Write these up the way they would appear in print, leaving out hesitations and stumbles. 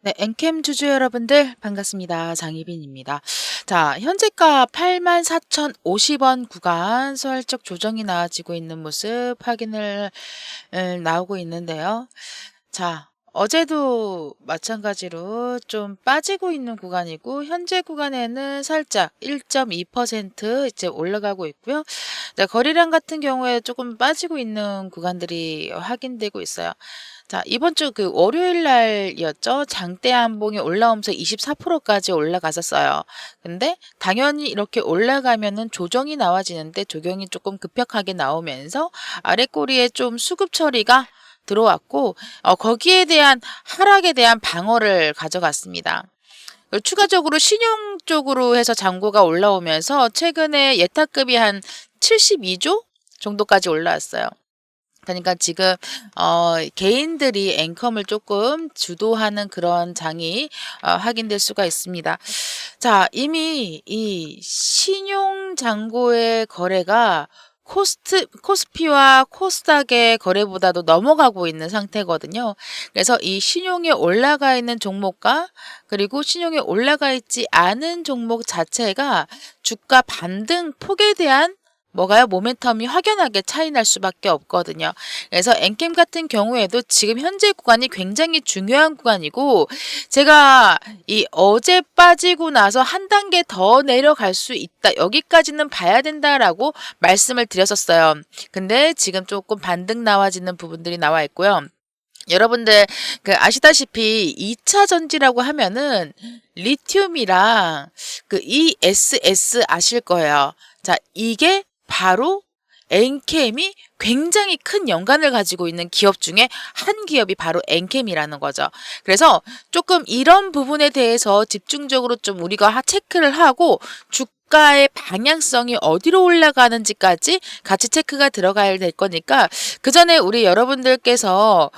네, 엔캠 주주 여러분들 반갑습니다. 장희빈입니다. 자, 현재가 84,050원 구간 살짝 조정이 나와지고 있는 모습 확인을 나오고 있는데요. 자, 어제도 마찬가지로 좀 빠지고 있는 구간이고 현재 구간에는 살짝 1.2% 이제 올라가고 있고요. 네, 거래량 같은 경우에 조금 빠지고 있는 구간들이 확인되고 있어요. 자, 이번 주 그 월요일 날이었죠. 장대 한봉이 올라오면서 24%까지 올라갔었어요. 근데 당연히 이렇게 올라가면은 조정이 나와지는데 조정이 조금 급격하게 나오면서 아래 꼬리에 좀 수급 처리가 들어왔고 거기에 대한 하락에 대한 방어를 가져갔습니다. 추가적으로 신용 쪽으로 해서 잔고가 올라오면서 최근에 예탁급이 한 72조 정도까지 올라왔어요. 그러니까 지금 개인들이 앵컴을 조금 주도하는 그런 장이 확인될 수가 있습니다. 자, 이미 이 신용 잔고의 거래가 코스피와 코스닥의 거래보다도 넘어가고 있는 상태거든요. 그래서 이 신용에 올라가 있는 종목과 그리고 신용에 올라가 있지 않은 종목 자체가 주가 반등 폭에 대한 뭐가요? 모멘텀이 확연하게 차이 날 수밖에 없거든요. 그래서 엔캠 같은 경우에도 지금 현재 구간이 굉장히 중요한 구간이고 제가 이 어제 빠지고 나서 한 단계 더 내려갈 수 있다. 여기까지는 봐야 된다라고 말씀을 드렸었어요. 근데 지금 조금 반등 나와지는 부분들이 나와 있고요. 여러분들 그 아시다시피 2차 전지라고 하면은 리튬이랑 그 ESS 아실 거예요. 자, 이게 바로 엔캠이 굉장히 큰 연관을 가지고 있는 기업 중에 한 기업이 바로 엔캠이라는 거죠. 그래서 조금 이런 부분에 대해서 집중적으로 좀 우리가 체크를 하고 주가의 방향성이 어디로 올라가는지까지 같이 체크가 들어가야 될 거니까 그 전에 우리 여러분들께서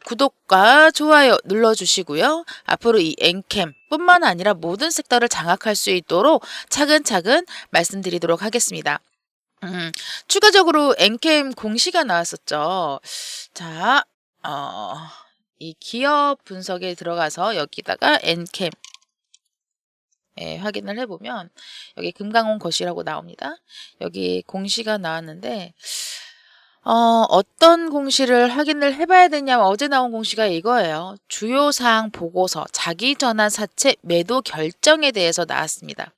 구독과 좋아요 눌러주시고요. 앞으로 이 엔캠 뿐만 아니라 모든 섹터를 장악할 수 있도록 차근차근 말씀드리도록 하겠습니다. 추가적으로 엔캠 공시가 나왔었죠. 자, 이 기업 분석에 들어가서 여기다가 엔캠 확인을 해보면 여기 금강원 거시라고 나옵니다. 여기 공시가 나왔는데 어떤 공시를 확인을 해봐야 되냐면 어제 나온 공시가 이거예요. 주요사항 보고서 자기전환 사채 매도 결정에 대해서 나왔습니다.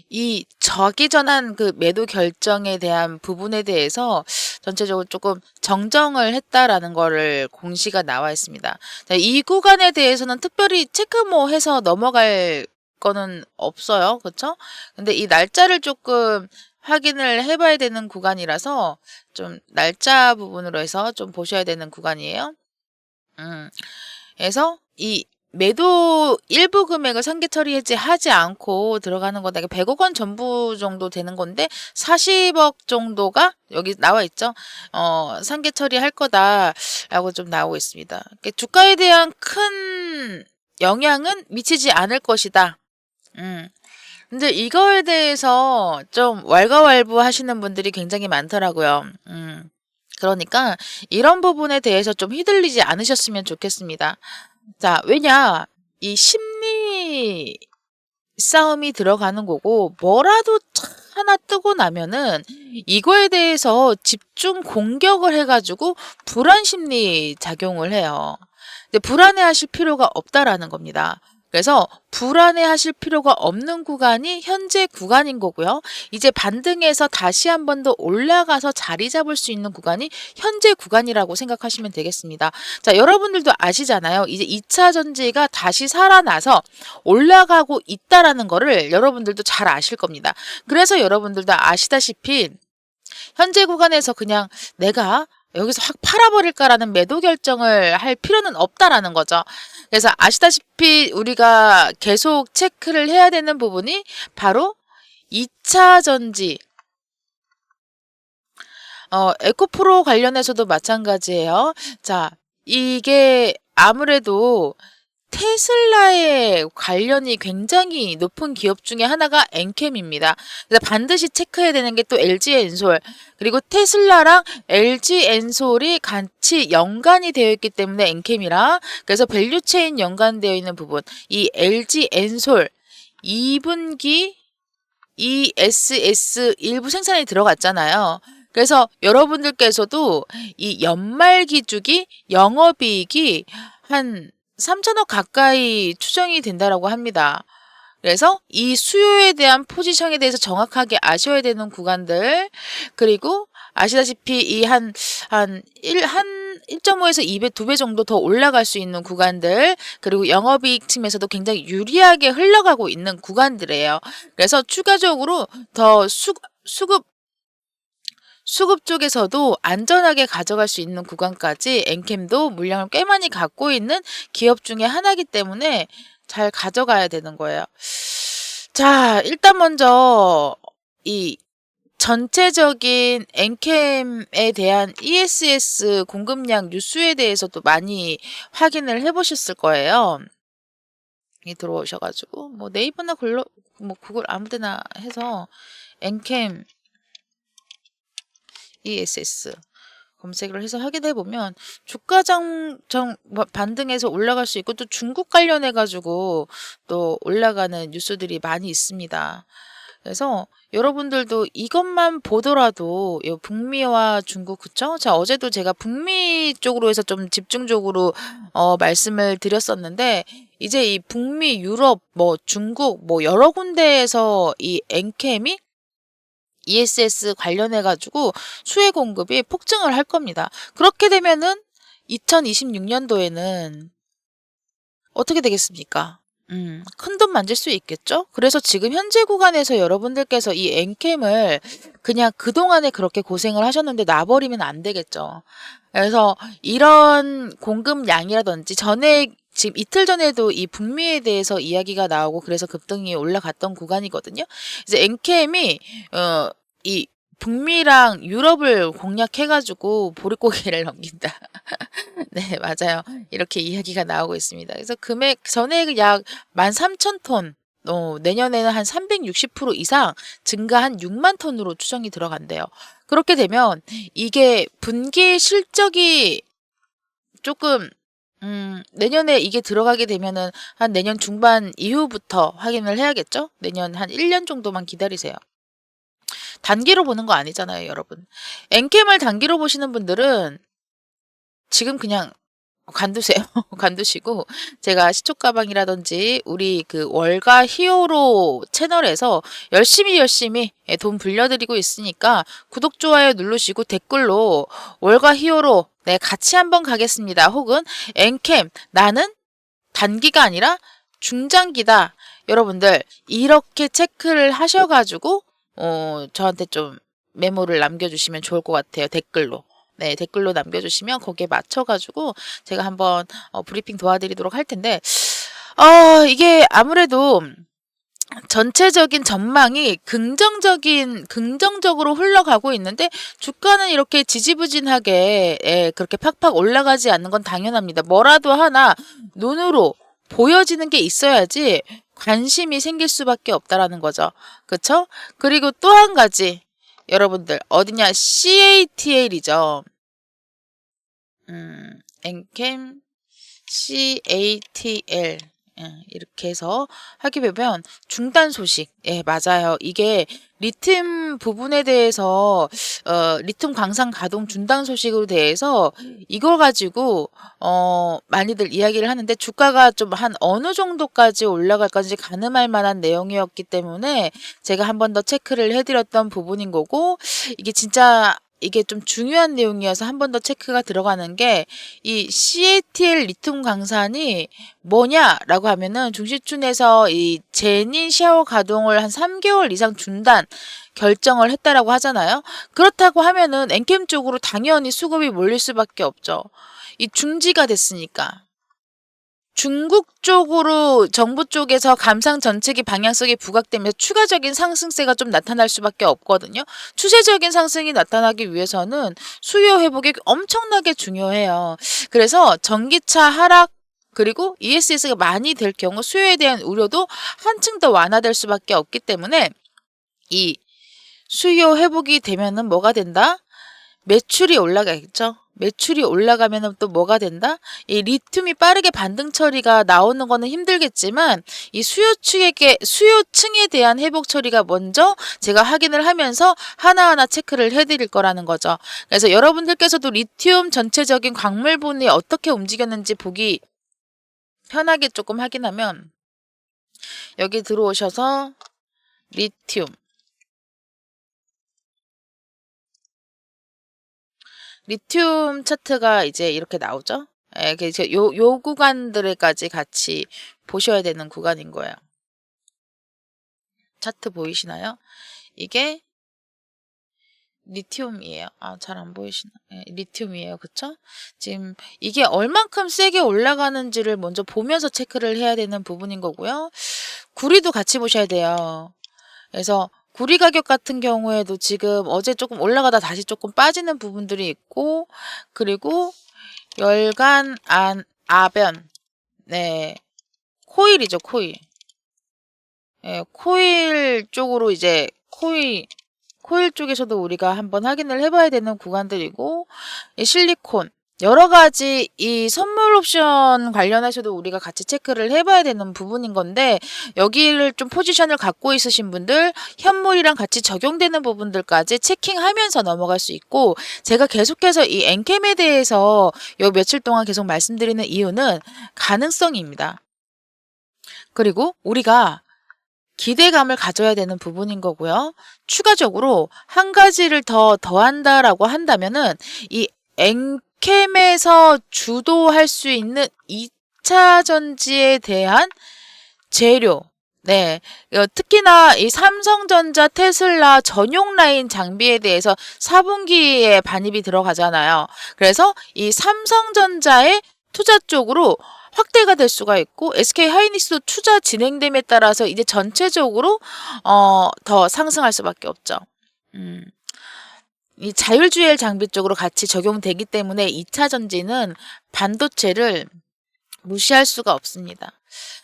이 자기전환 그 매도 결정에 대한 부분에 대해서 전체적으로 조금 정정을 했다라는 거를 공시가 나와 있습니다. 자, 이 구간에 대해서는 특별히 체크 뭐 해서 넘어갈 거는 없어요. 그렇죠? 근데 이 날짜를 조금 확인을 해봐야 되는 구간이라서 좀 날짜 부분으로 해서 좀 보셔야 되는 구간이에요. 그래서 이 매도 일부 금액을 상계 처리하지 않고 들어가는 거다. 100억 원 전부 정도 되는 건데 40억 정도가 여기 나와 있죠. 상계 처리할 거다라고 좀 나오고 있습니다. 그러니까 주가에 대한 큰 영향은 미치지 않을 것이다. 근데 이거에 대해서 좀 왈가왈부 하시는 분들이 굉장히 많더라고요. 그러니까 이런 부분에 대해서 좀 휘둘리지 않으셨으면 좋겠습니다. 자, 왜냐, 이 심리 싸움이 들어가는 거고, 뭐라도 하나 뜨고 나면은 이거에 대해서 집중 공격을 해가지고 불안 심리 작용을 해요. 근데 불안해 하실 필요가 없다라는 겁니다. 그래서 불안해 하실 필요가 없는 구간이 현재 구간인 거고요. 이제 반등해서 다시 한 번 더 올라가서 자리 잡을 수 있는 구간이 현재 구간이라고 생각하시면 되겠습니다. 자, 여러분들도 아시잖아요. 이제 2차 전지가 다시 살아나서 올라가고 있다라는 거를 여러분들도 잘 아실 겁니다. 그래서 여러분들도 아시다시피 현재 구간에서 그냥 내가 여기서 확 팔아버릴까라는 매도 결정을 할 필요는 없다라는 거죠. 그래서 아시다시피 우리가 계속 체크를 해야 되는 부분이 바로 2차 전지, 에코프로 관련해서도 마찬가지예요. 자, 이게 아무래도 테슬라에 관련이 굉장히 높은 기업 중에 하나가 엔캠입니다. 그래서 반드시 체크해야 되는 게 또 LG엔솔, 그리고 테슬라랑 LG엔솔이 같이 연관이 되어 있기 때문에 엔캠이랑, 그래서 밸류체인 연관되어 있는 부분, 이 LG엔솔 2분기 ESS 일부 생산이 들어갔잖아요. 그래서 여러분들께서도 이 연말 기준이 영업이익이 한 3천억 가까이 추정이 된다라고 합니다. 그래서 이 수요에 대한 포지션에 대해서 정확하게 아셔야 되는 구간들, 그리고 아시다시피 이 한 1.5에서 2배, 2배 정도 더 올라갈 수 있는 구간들, 그리고 영업이익 측면에서도 굉장히 유리하게 흘러가고 있는 구간들이에요. 그래서 추가적으로 더 수급 쪽에서도 안전하게 가져갈 수 있는 구간까지 엔캠도 물량을 꽤 많이 갖고 있는 기업 중에 하나이기 때문에 잘 가져가야 되는 거예요. 자, 일단 먼저 이 전체적인 엔캠에 대한 ESS 공급량 뉴스에 대해서도 많이 확인을 해보셨을 거예요. 이 들어오셔가지고 뭐 네이버나 뭐 구글 아무데나 해서 엔캠 ESS 검색을 해서 확인해 보면 주가 반등해서 올라갈 수 있고, 또 중국 관련해 가지고 또 올라가는 뉴스들이 많이 있습니다. 그래서 여러분들도 이것만 보더라도 북미와 중국, 그쵸? 자, 어제도 제가 북미 쪽으로 해서 좀 집중적으로 말씀을 드렸었는데, 이제 이 북미, 유럽, 뭐 중국, 뭐 여러 군데에서 이 엔캠이 ESS 관련해가지고 수혜 공급이 폭증을 할 겁니다. 그렇게 되면은 2026년도에는 어떻게 되겠습니까? 큰 돈 만질 수 있겠죠? 그래서 지금 현재 구간에서 여러분들께서 이 엔캠을 그냥 그동안에 그렇게 고생을 하셨는데 놔버리면 안 되겠죠. 그래서 이런 공급량이라든지 지금 이틀 전에도 이 북미에 대해서 이야기가 나오고 그래서 급등이 올라갔던 구간이거든요. 이제 엔캠이 이 북미랑 유럽을 공략해가지고 보릿고개를 넘긴다. 네, 맞아요. 이렇게 이야기가 나오고 있습니다. 그래서 전액 약 13,000톤, 내년에는 한 360% 이상 증가한 6만 톤으로 추정이 들어간대요. 그렇게 되면 이게 분기 실적이 조금 내년에 이게 들어가게 되면은 한 내년 중반 이후부터 확인을 해야겠죠? 내년 한 1년 정도만 기다리세요. 단기로 보는 거 아니잖아요, 여러분. 엔캠을 단기로 보시는 분들은 지금 그냥 관두세요. 관두시고, 제가 시초가방이라든지 우리 그 월가 히어로 채널에서 열심히 돈 불려드리고 있으니까 구독, 좋아요 누르시고 댓글로 월가 히어로 네 같이 한번 가겠습니다. 혹은 엔캠 나는 단기가 아니라 중장기다. 여러분들 이렇게 체크를 하셔가지고 저한테 좀 메모를 남겨주시면 좋을 것 같아요. 댓글로. 네, 댓글로 남겨주시면 거기에 맞춰가지고 제가 한번 브리핑 도와드리도록 할 텐데, 이게 아무래도 전체적인 전망이 긍정적으로 흘러가고 있는데 주가는 이렇게 지지부진하게 그렇게 팍팍 올라가지 않는 건 당연합니다. 뭐라도 하나 눈으로 보여지는 게 있어야지 관심이 생길 수밖에 없다라는 거죠. 그쵸? 그리고 또 한 가지, 여러분들 어디냐, CATL이죠. 엔캠 CATL 이렇게 해서 하게 되면 중단 소식, 예, 맞아요. 이게 리튬 부분에 대해서 리튬 광산 가동 중단 소식으로 대해서 이걸 가지고 많이들 이야기를 하는데 주가가 좀 한 어느 정도까지 올라갈까지 가늠할 만한 내용이었기 때문에 제가 한 번 더 체크를 해드렸던 부분인 거고, 이게 좀 중요한 내용이어서 한 번 더 체크가 들어가는 게, 이 CATL 리튬 광산이 뭐냐라고 하면은 중시춘에서 이 제닌 샤워 가동을 한 3개월 이상 중단 결정을 했다라고 하잖아요. 그렇다고 하면은 엔캠 쪽으로 당연히 수급이 몰릴 수밖에 없죠. 이 중지가 됐으니까. 중국 쪽으로 정부 쪽에서 감상 정책의 방향성이 부각되면서 추가적인 상승세가 좀 나타날 수밖에 없거든요. 추세적인 상승이 나타나기 위해서는 수요 회복이 엄청나게 중요해요. 그래서 전기차 하락 그리고 ESS가 많이 될 경우 수요에 대한 우려도 한층 더 완화될 수밖에 없기 때문에 이 수요 회복이 되면은 뭐가 된다? 매출이 올라가겠죠. 매출이 올라가면은 또 뭐가 된다? 이 리튬이 빠르게 반등 처리가 나오는 거는 힘들겠지만 이 수요층에 대한 회복 처리가 먼저 제가 확인을 하면서 하나하나 체크를 해드릴 거라는 거죠. 그래서 여러분들께서도 리튬 전체적인 광물분이 어떻게 움직였는지 보기 편하게 조금 확인하면 여기 들어오셔서 리튬 차트가 이제 이렇게 나오죠. 예, 그래서 요 구간들까지 같이 보셔야 되는 구간인 거예요. 차트 보이시나요? 이게 리튬이에요. 아, 잘 안 보이시나? 예, 리튬이에요. 그쵸? 지금 이게 얼만큼 세게 올라가는지를 먼저 보면서 체크를 해야 되는 부분인 거고요. 구리도 같이 보셔야 돼요. 그래서 구리 가격 같은 경우에도 지금 어제 조금 올라가다 다시 조금 빠지는 부분들이 있고, 그리고 열간 아변, 네, 코일이죠, 코일. 예, 코일 쪽으로 이제 코일 쪽에서도 우리가 한번 확인을 해봐야 되는 구간들이고, 이 실리콘, 여러 가지 이 선물 옵션 관련해서도 우리가 같이 체크를 해봐야 되는 부분인 건데, 여기를 좀 포지션을 갖고 있으신 분들 현물이랑 같이 적용되는 부분들까지 체킹하면서 넘어갈 수 있고, 제가 계속해서 이 엔캠에 대해서 요 며칠 동안 계속 말씀드리는 이유는 가능성입니다. 그리고 우리가 기대감을 가져야 되는 부분인 거고요. 추가적으로 한 가지를 더한다라고 한다면은 이 엔캠에서 주도할 수 있는 2차 전지에 대한 재료, 네, 특히나 이 삼성전자, 테슬라 전용 라인 장비에 대해서 4분기에 반입이 들어가잖아요. 그래서 이 삼성전자의 투자 쪽으로 확대가 될 수가 있고, SK 하이닉스도 투자 진행됨에 따라서 이제 전체적으로 더 상승할 수밖에 없죠. 이 자율주행 장비 쪽으로 같이 적용되기 때문에 2차 전지는 반도체를 무시할 수가 없습니다.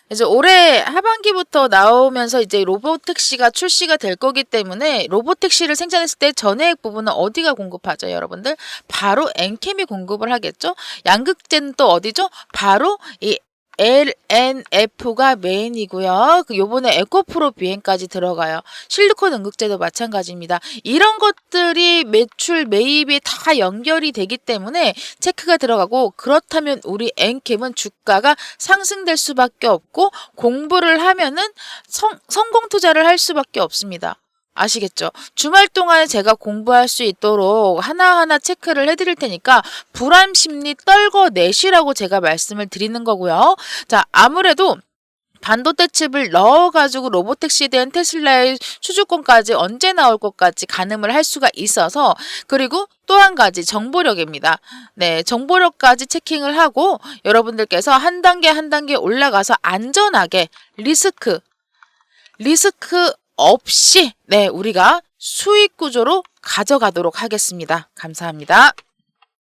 그래서 올해 하반기부터 나오면서 이제 로보택시가 출시가 될 거기 때문에 로보택시를 생산했을 때 전해액 부분은 어디가 공급하죠, 여러분들? 바로 엔캠이 공급을 하겠죠? 양극재는 또 어디죠? 바로 이 LNF가 메인이고요. 요번에 에코프로 비행까지 들어가요. 실리콘 응급제도 마찬가지입니다. 이런 것들이 매출, 매입이 다 연결이 되기 때문에 체크가 들어가고, 그렇다면 우리 엔캠은 주가가 상승될 수밖에 없고, 공부를 하면은 성공 투자를 할 수밖에 없습니다. 아시겠죠? 주말 동안에 제가 공부할 수 있도록 하나하나 체크를 해드릴 테니까 불안 심리 떨궈내시라고 제가 말씀을 드리는 거고요. 자, 아무래도 반도체 칩을 넣어가지고 로보택시에 대한 테슬라의 수주권까지 언제 나올 것까지 가늠을 할 수가 있어서, 그리고 또 한 가지 정보력입니다. 네, 정보력까지 체킹을 하고 여러분들께서 한 단계 한 단계 올라가서 안전하게 리스크 없이, 네, 우리가 수익 구조로 가져가도록 하겠습니다. 감사합니다.